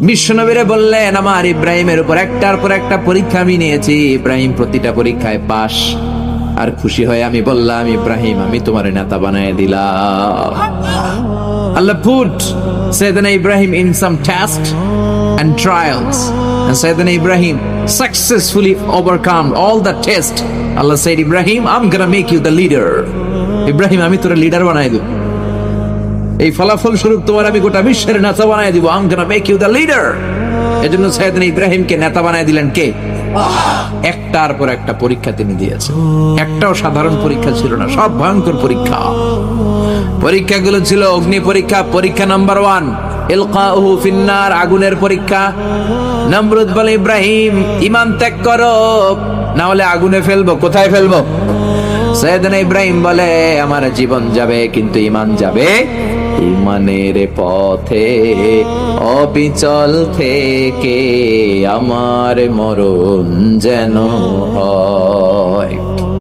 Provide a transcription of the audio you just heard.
বিশ্বনবীরে বললেন, আমার ইব্রাহিমের উপর একটার পর একটা পরীক্ষা আমি নিয়েছি, ইব্রাহিম প্রতিটা পরীক্ষায় পাস। আর খুশি হয়ে আমি বললাম, ইব্রাহিম আমি তোমার নেতা বানায় দিলাম। Allah put Sayyidina Ibrahim in some tests and trials, and Sayyidina Ibrahim successfully overcome all the tests. Allah said, Ibrahim, I'm gonna make you the leader. Ibrahim, আমি তোর লিডার বানাই দেব। এই ফলাফল স্বরূপ তোমার আমি গোটা বিশ্বের নেতা বানাই দিব। I'm gonna make you the leader. এজন্য সাইয়েদনা ইব্রাহিমকে নেতা বানাই দিলেন কে? একটার পর একটা পরীক্ষা তিনি দিয়েছেন। একটাও সাধারণ পরীক্ষা ছিল না, সব ভয়ঙ্কর পরীক্ষা। পরীক্ষাগুলো ছিল অগ্নি পরীক্ষা। পরীক্ষা নাম্বার 1 ইলকাউহু ফিন্নার, আগুনের পরীক্ষা। নমরুদ বলে, ইব্রাহিম ঈমান ত্যাগ করো, না হলে আগুনে ফেলবো। কোথায় ফেলবো? সাইয়েদনা ইব্রাহিম বলে, আমার জীবন যাবে কিন্তু ঈমান যাবে। ঈমানের পথে অবিচল থেকে আমার মরণ যেন হয়।